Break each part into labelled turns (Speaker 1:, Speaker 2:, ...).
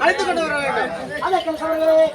Speaker 1: அழைத்துக் கொண்டு வர வேண்டும். அதற்கு சமயங்களே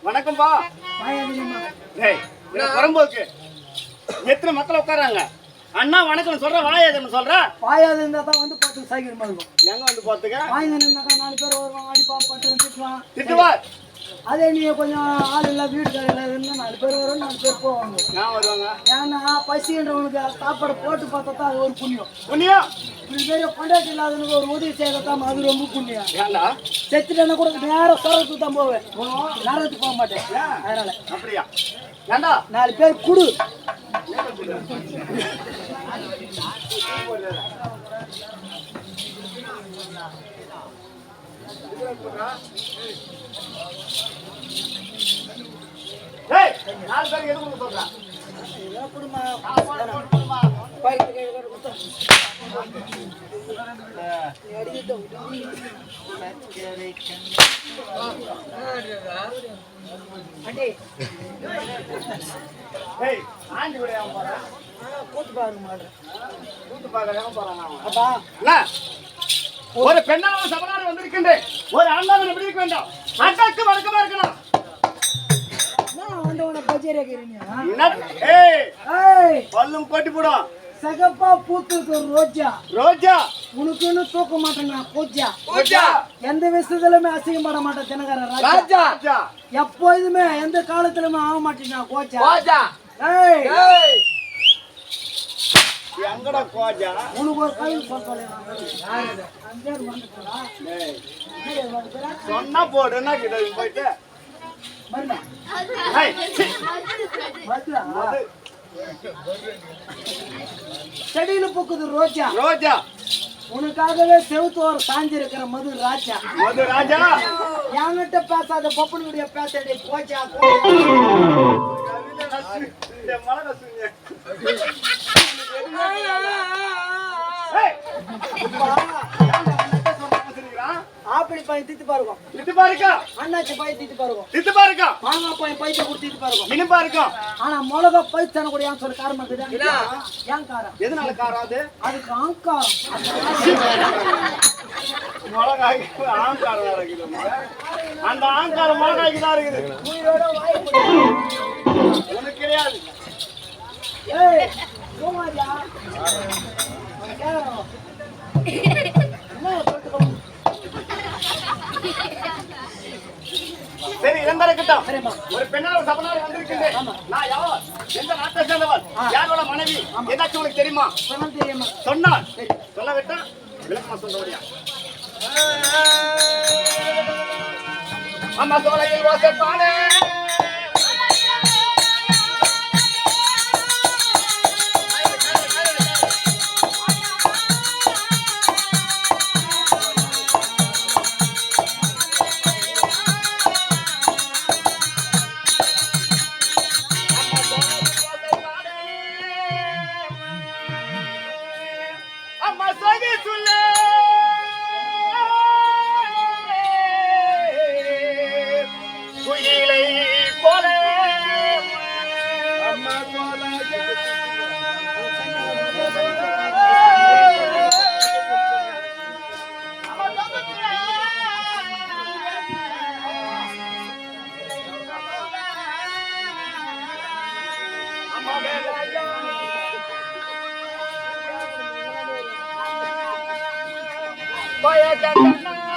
Speaker 2: வணக்கம்பா. வரும்போது எத்தனை மக்கள் உட்காராங்க? அண்ணா வணக்கம் சொல்ற, வாயாதுன்னு சொல்ற.
Speaker 1: வாயாது இருந்தா தான் வந்து பார்த்து சைக்கிள் இருக்கும்.
Speaker 2: எங்க வந்து பார்த்துக்க?
Speaker 1: வாய்ந்து நின்னாக்கா 4 பேர் வருவாங்க, அடிப்பா பட்டு திட்டுவான்.
Speaker 2: திட்டுவார்.
Speaker 1: அதே நீ கொஞ்சம் ஆள் இல்லை, வீட்டுக்கார இல்லை, 4 பேர் வரும், 4 பேர் போவாங்க.
Speaker 2: நான் வருவாங்க.
Speaker 1: ஏன்னா பசின்றவனுக்கு சாப்பாடு போட்டு பார்த்தா தான் அது ஒரு புண்ணியம்.
Speaker 2: புண்ணியம்
Speaker 1: இப்படி பெரிய கொண்டாட்டி இல்லாதவனுக்கு ஒரு உதவி செய்யறதான் அது ரொம்ப புண்ணியம்.
Speaker 2: ஏண்டா
Speaker 1: செத்துட்டேன்னா கூட நேரம் சொரத்துக்கு தான் போவேன், நேரத்துக்கு போக மாட்டேன். அதனால
Speaker 2: அப்படியா? ஏண்டா
Speaker 1: 4 பேர் குடு.
Speaker 2: ஏய் 4 பேருக்கு எதுக்கு சொல்ற?
Speaker 1: குடுமா
Speaker 2: ஒரு பெண்ணாக சபனாரி வந்திருக்கின்றேன். ஒரு அண்ணாவின் எப்படி இருக்க வேண்டாம், அண்ணாக்கு வணக்கமா இருக்கணும். பல்லும் கொட்டி போடும்.
Speaker 1: சகப்பா பூத்துக்கு ரோஜா
Speaker 2: ரோஜா
Speaker 1: உனக்குன்னு தூக்க மாட்டேன். பூஜா
Speaker 2: பூஜா
Speaker 1: எந்த விஷயத்துலயுமே அசிங்கப்பட மாட்டேன். தினகரன்
Speaker 2: ராஜா
Speaker 1: எப்போதுமே எந்த காலத்திலுமே ஆக மாட்டேன். கோஜா
Speaker 2: எங்கடா கோஜா?
Speaker 1: உனக்கு ஒரு கை சொல்றேன்.
Speaker 2: சொன்னா போடுன்னா கிட்ட போயிட்டு
Speaker 1: செடியில பூக்குது ரோஜா
Speaker 2: ரோஜா
Speaker 1: உனக்காகவே செவுத்து ஒரு சாஞ்சிருக்கிற மது ராஜா.
Speaker 2: மது ராஜா
Speaker 1: என்கிட்ட பேசாத பப்பனுடைய பேசடி கோஜா. ஆப்பிள் பையன் திட்டு பாருங்க,
Speaker 2: திட்டு பாருக்கா.
Speaker 1: அண்ணாச்சி பையன் திட்டு பாருங்க,
Speaker 2: திட்டு பாருக்கா.
Speaker 1: மாங்காய் பையன் பைத்த கொடுத்து திட்டு பாருங்க,
Speaker 2: இனிப்பா இருக்கும்.
Speaker 1: ஆனா மிளகா பைத்தான கூட ஏன் சொல்ல காரம் இருக்குது? ஏன் காரம்?
Speaker 2: எதனால காரம்?
Speaker 1: அதுக்கு ஆங்காரம்.
Speaker 2: மிளகாய் ஆங்காரம் இருக்குது. அந்த ஆங்காரம் மிளகாய்க்கு தான் இருக்குது. உனக்கு கிடையாது.
Speaker 1: ஏய் சோமாரியா
Speaker 2: சரி இருக்கட்டும். ஒரு பெண்ணால் சபனாரி வந்திருக்கின்றேன். நான் யார், எந்த நாட்டை சேர்ந்தவன், யாரோட மனைவி, ஏதாச்சும் உனக்கு தெரியுமா? சொன்னால் சொல்ல விட்டா விளக்கமா சொல்றவரியா? அம்மா சோலையில் வாசப்பானே Vaya